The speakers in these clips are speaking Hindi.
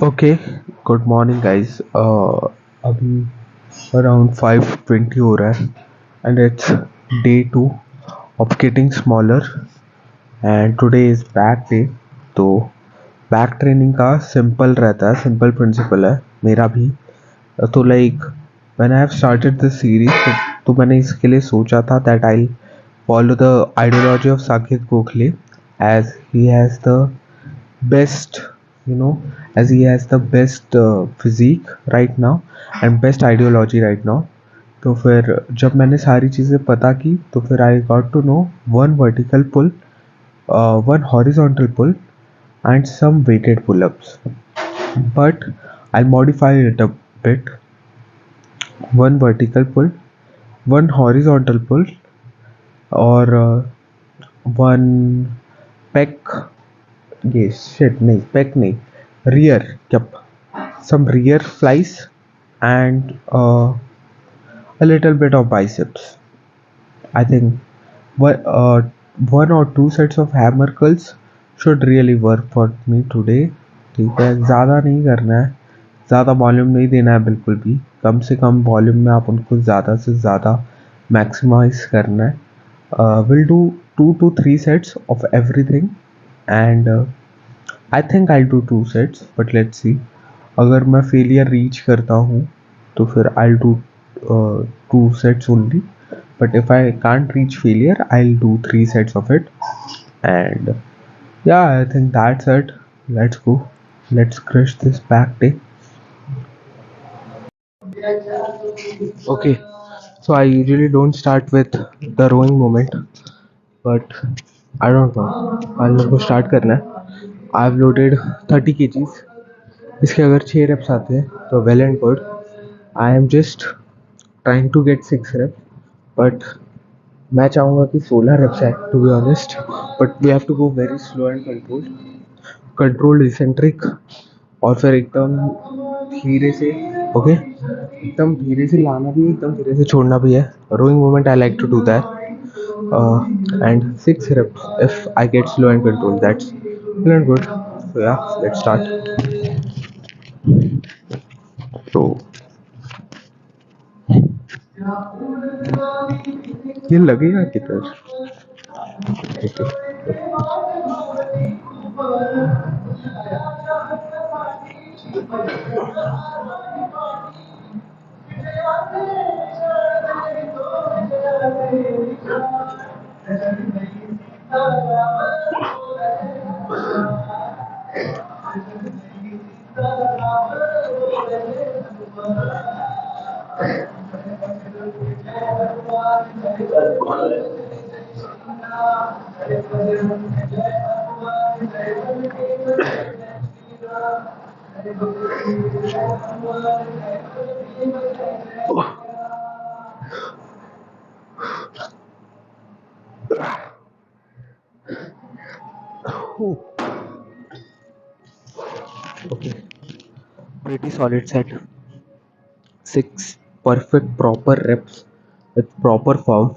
Okay, good morning guys. अभी अराउंड 5:20 हो रहा है and it's day 2 of getting smaller and today is back day. तो बैक ट्रेनिंग का सिंपल रहता है, सिंपल प्रिंसिपल है मेरा भी। तो like when I have started this series, तो मैंने इसके लिए सोचा था that I follow the ideology of Saket Gokhale as he has the best, you know, as he has the best physique right now and best ideology right now. तो फिर जब मैंने सारी चीज़ें पता की तो फिर I got to know one vertical pull, one horizontal pull and some weighted pull-ups, but I'll modify it a bit. One vertical pull, one horizontal pull, or one pec, ये shit नहीं, pec नहीं, rear, yep, some rear flies and a little bit of biceps. I think one or two sets of hammer curls should really work for me today. ठीक है, ज़्यादा नहीं करना है, ज़्यादा वॉल्यूम नहीं देना है, बिल्कुल भी कम से कम वॉल्यूम में आप उनको ज़्यादा से ज़्यादा मैक्सिमाइज करना है। Will do 2 to 3 sets of everything and I think I do 2 sets, but let's see. अगर मैं फेलियर रीच करता हूँ तो फिर I do 2 sets only, but if I can't reach failure, I'll do 3 sets of it. And yeah, I think that's it. Let's go. Let's crush this back day. Okay, so I usually don't start with the rowing moment, but I don't know, आज मेरे को स्टार्ट करना है। I've loaded 30 kgs. इसके अगर 6 reps आते हैं तो well and good. I am just trying to get 6 reps, but मैं चाहूँगा कि 16 reps आए, to be honest, but we have to go very slow and controlled eccentric, और फिर एकदम धीरे से, ओके, एकदम धीरे से लाना भी है, एकदम धीरे से छोड़ना भी है। Rowing moment I like to do that and 6 reps if I get slow and controlled. That's well and good. So yeah, let's start. तो ये लगेगा किधर? Okay, pretty solid set. 6 perfect proper reps with proper form.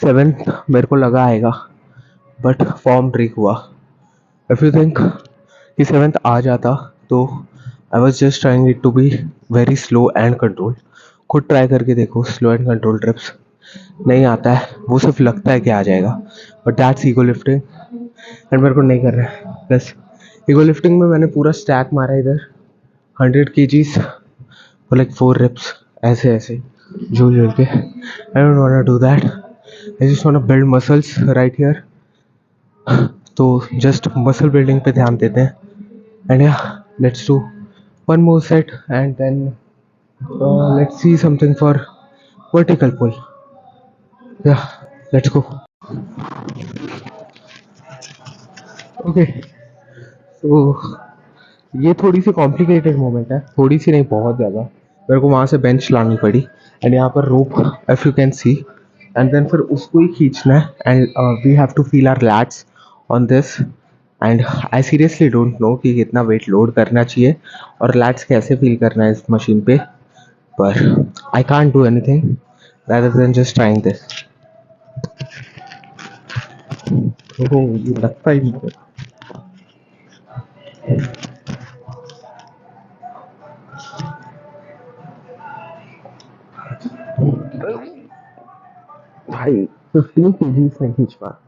7th मेरे को लगा आएगा, बट फॉर्म ब्रेक हुआ। इफ यू थिंक कि 7th आ जाता तो I was just trying it to be very slow and control. खुद ट्राई करके देखो, स्लो एंड कंट्रोल ट्रिप्स नहीं आता है, वो सिर्फ लगता है कि आ जाएगा, but that's ego lifting and मेरे को नहीं कर रहा है। प्लस ईगो लिफ्टिंग में मैंने पूरा स्टैक मारा इधर 100 kgs for like 4 reps, ऐसे ऐसे झूल झूल के। I don't want to do that, I just want build muscles right here. तो जस्ट मसल बिल्डिंग पे ध्यान देते हैं and yeah let's do one more set and then let's see something for vertical pull. Yeah let's go. Okay, तो ये थोड़ी सी कॉम्प्लिकेटेड मोमेंट है, थोड़ी सी नहीं, बहुत ज़्यादा। मेरे को वहाँ से बेंच लानी पड़ी एंड यहाँ पर rope, if you can see, and then फिर उसको ही खींचना है and we have to feel our lats on this. And I seriously don't know कि कितना वेट लोड करना चाहिए और लैट्स कैसे फील करना है इस मशीन पे, पर I can't do anything rather than just trying this. ओह, ये लगता ही नहीं है। भाई 15 kgs नहीं खींच पा।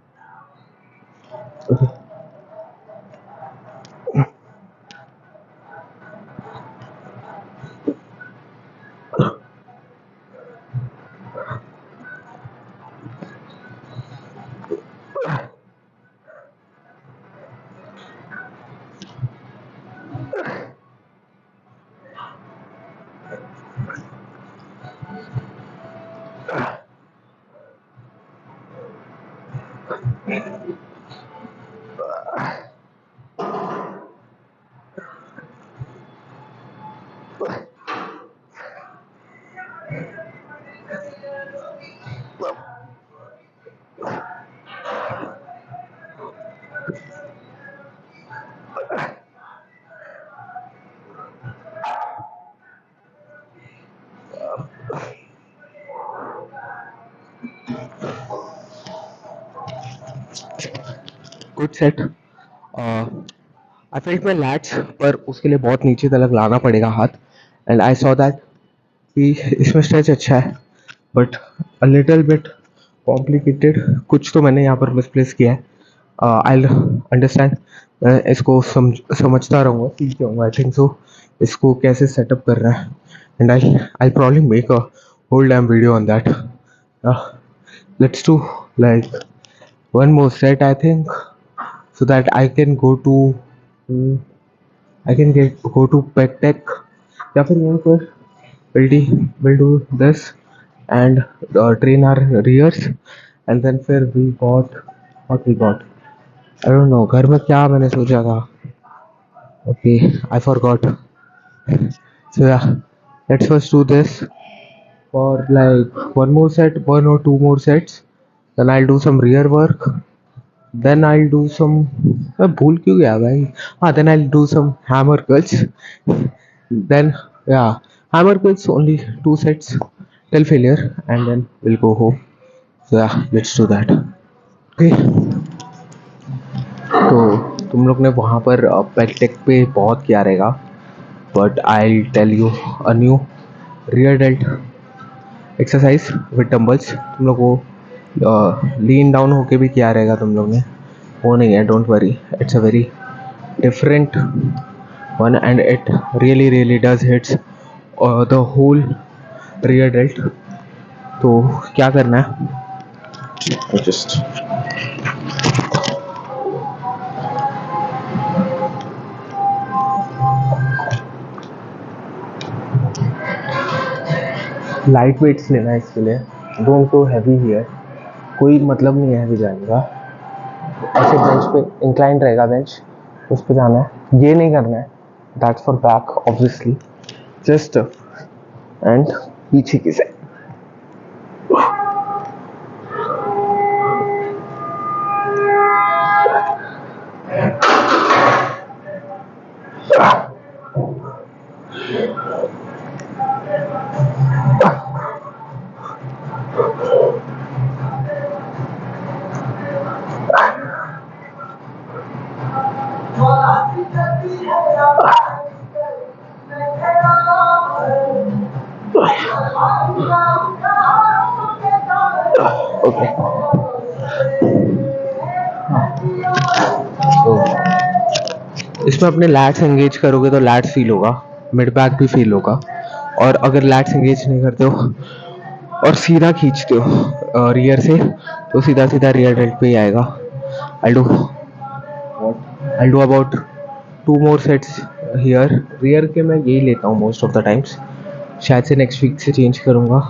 Good set. I felt my lats, पर उसके लिए बहुत नीचे तक लाना पड़ेगा हाथ। एंड आई सॉ दैट कि इसमें स्ट्रेच अच्छा है, but a little bit complicated. कुछ तो मैंने यहाँ पर मिसप्लेस किया है। आई अंडरस्टैंड, इसको समझता रहूँगा, सीख जाऊँगा। आई थिंक सो इसको कैसे सेटअप कर रहा है। And I probably make a whole damn video on that. Let's do like one more set, I think, so that I can go to mm, I can get go to pet tech, या फिर यहाँ पर will do this and train our rears, and then फिर we got what we got, I don't know घर में क्या मैंने सोचा था। Okay, I forgot. So yeah, let's first do this for like one more set, one or two more sets, then I'll do some rear work. Then I'll do some, मैं भूल क्यों गया भाई। हाँ, then I'll do some hammer curls. Then yeah, hammer curls only 2 sets till failure, and then we'll go home. So yeah, let's do that. Okay. तो तुम लोग ने वहाँ पर पेट पे बहुत किया रहेगा, but I tell you a new rear delt exercise with dumbbells. तुम लोग को लीन डाउन होके भी किया रहेगा तुम लोग ने, वो नहीं है, don't worry, it's a very different one, and it really does hits the whole rear delt. तो क्या करना है, just लाइट वेट्स लेना है इसके लिए। डोंट गो हैवी हियर, कोई मतलब नहीं है हैवी जाने का। ऐसे बेंच पे इंक्लाइन रहेगा बेंच, उस पर जाना है, ये नहीं करना है, that's for back obviously. Just and पीछे की साइड। ओके, तो इसमें अपने लैट्स एंगेज करोगे तो लैट्स फील होगा, मिड बैक भी फील होगा। और अगर लैट्स एंगेज नहीं करते हो और सीधा खींचते हो रियर से, तो सीधा सीधा रियर डेल्ट पे ही आएगा। I do about 2 more sets here. Rear के मैं यही लेता हूँ मोस्ट ऑफ द टाइम्स। शायद से नेक्स्ट वीक से चेंज करूँगा,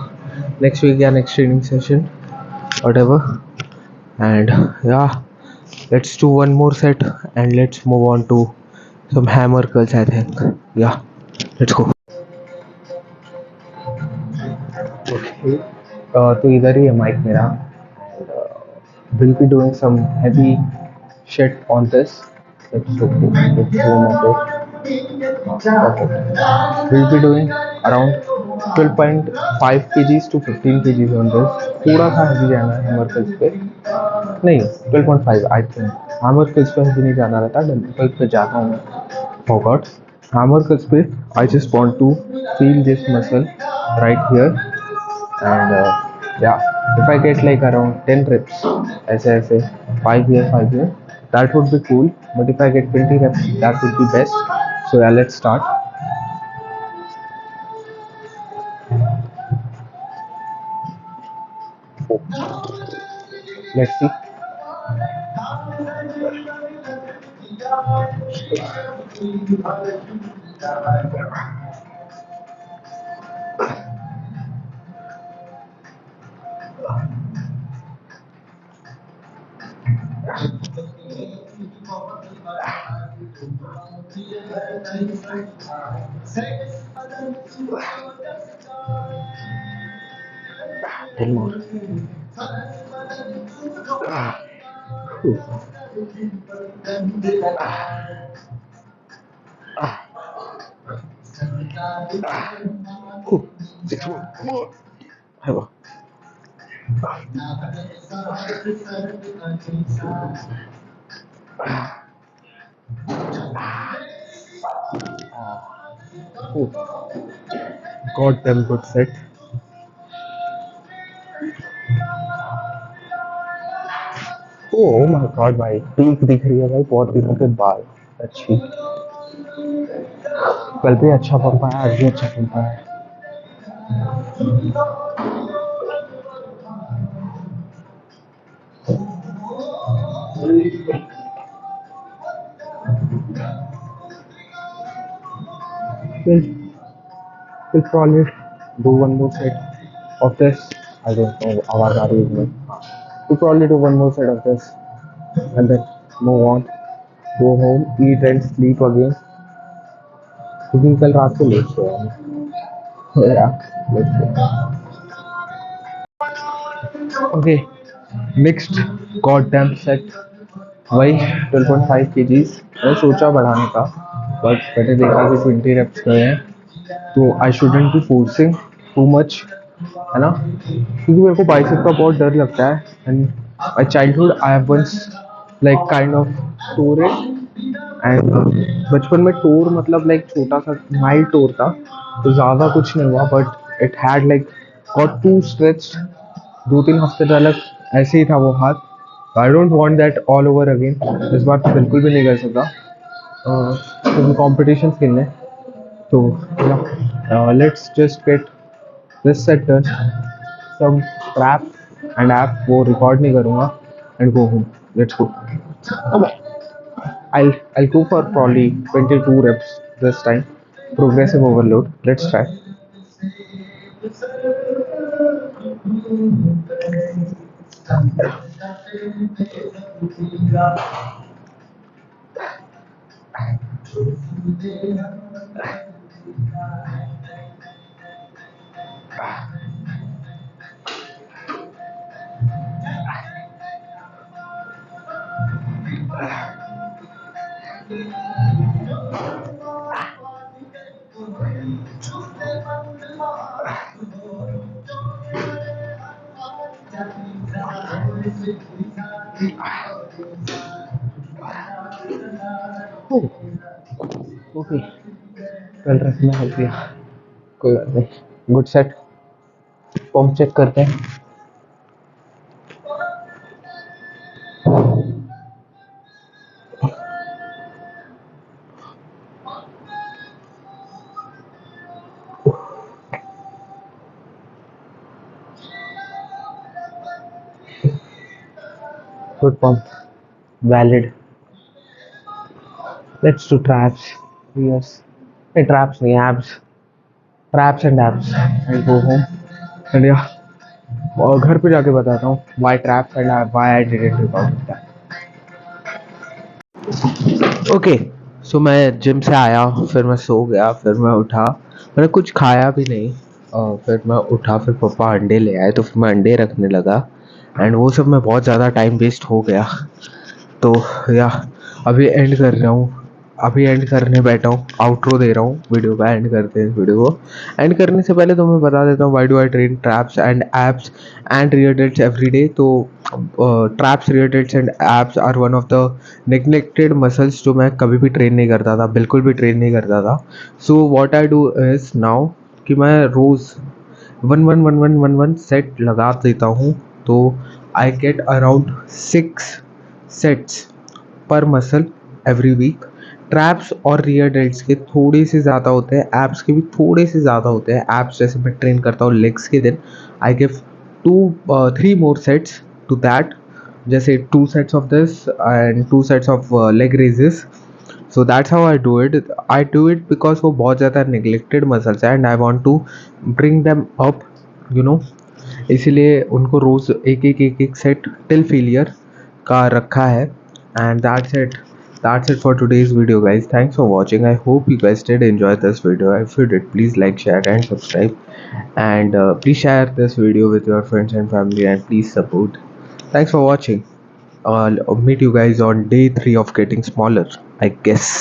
नेक्स्ट वीक या next training session whatever. And yeah, let's do one more set and let's move on to some hammer curls, I think. Yeah, let's go. Okay, तो इधर ही है माइक मेरा। We'll be doing some heavy shit on this. Let's zoom of it. Okay, we'll be doing around 12.5 kgs to 15 kgs on this. थोड़ा सा heavy जाना है hammer curls पे, नहीं 12.5 आई थिंक। hammer curls पे heavy नहीं जाना रहता, dumbbell पे जाता हूँ मैं। Forgot. Hammer curls पे I just want to feel this muscle right here, and yeah, If I get like around 10 reps, ऐसे ऐसे 5 year, that would be cool. But if I get 20 reps, that would be best. So yeah, let's start. Let's see. Ten more. Ooh, 6 more. Hello. Ooh, got them good set. Oh my god भाई पीक दिख रही है भाई बहुत दिनों के बाद अच्छी कल भी अच्छा पंपा है आज भी अच्छा पंपा है we'll, we'll probably do one more set of this. I don't know आवाज आ रही है we'll probably do one more set of this and then move on, go home, eat and sleep again क्योंकि कल रात को लेट सोया मैं yeah let's go okay next goddamn set वही 12.5 kgs मैंने सोचा बढ़ाने का बट मैंने देखा कि 20 reps गए हैं तो I shouldn't be forcing too much है ना क्योंकि मेरे को बाइसेप का बहुत डर लगता है and my childhood I have once like kind of tore it and बचपन में टोर मतलब लाइक छोटा सा माइल्ड टोर था तो ज़्यादा कुछ नहीं हुआ but it had like got to stretch 2-3 हफ्ते तक ऐसे ही था वो हाथ I don't want that all over again इस बार तो बिल्कुल भी नहीं कर सकता क्योंकि कॉम्पिटिशन खेलने तो let's just get this set done some trap and app वो रिकॉर्ड नहीं करूँगा and go home. Let's go. Okay. I'll go for probably 22 reps this time. Progressive overload. Let's try. Oh, okay. कल रखना हो गया कोई बात नहीं गुड सेट पंप चेक करते हैं good pump valid let's do traps yes नहीं ट्रैप्स नहीं abs traps and abs and go home and या और घर पे जाके बताता हूँ why traps and why I didn't record that okay so मैं जिम से आया फिर मैं सो गया फिर मैं उठा मैंने कुछ खाया भी नहीं फिर मैं उठा फिर पापा अंडे ले आए तो फिर मैं अंडे रखने लगा एंड वो सब में बहुत ज़्यादा टाइम वेस्ट हो गया तो या अभी एंड कर रहा हूँ अभी एंड करने बैठा हूँ आउटरो दे रहा हूँ वीडियो का एंड करते हैं इस वीडियो को एंड करने से पहले तो मैं बता देता हूँ why do I train traps and abs and rear delts every day तो traps rear delts and abs are one of the neglected muscles जो मैं कभी भी ट्रेन नहीं करता था बिल्कुल भी ट्रेन नहीं करता था so what I do is now कि मैं रोज़ वन सेट लगा देता हूँ तो आई गेट अराउंड 6 सेट्स पर मसल एवरी वीक। ट्रैप्स और रियर डेल्ट्स के थोड़े से ज़्यादा होते हैं, एब्स के भी थोड़े से ज़्यादा होते हैं। एब्स जैसे मैं ट्रेन करता हूँ लेग्स के दिन, I give 3 more sets to that, जैसे 2 sets of this and 2 sets of leg raises. So that's how I do it because वो बहुत ज़्यादा नेग्लेक्टेड मसल्स है and I want to bring them up, you know. इसीलिए उनको रोज़ एक सेट टिल फेलियर का रखा है। And that's it for today's video, guys. Thanks for watching. I hope you guys did enjoy this video. If you did, please like, share and subscribe, and please share this video with your friends and family, and please support. Thanks for watching. I'll meet you guys on day 3 of getting smaller, I guess.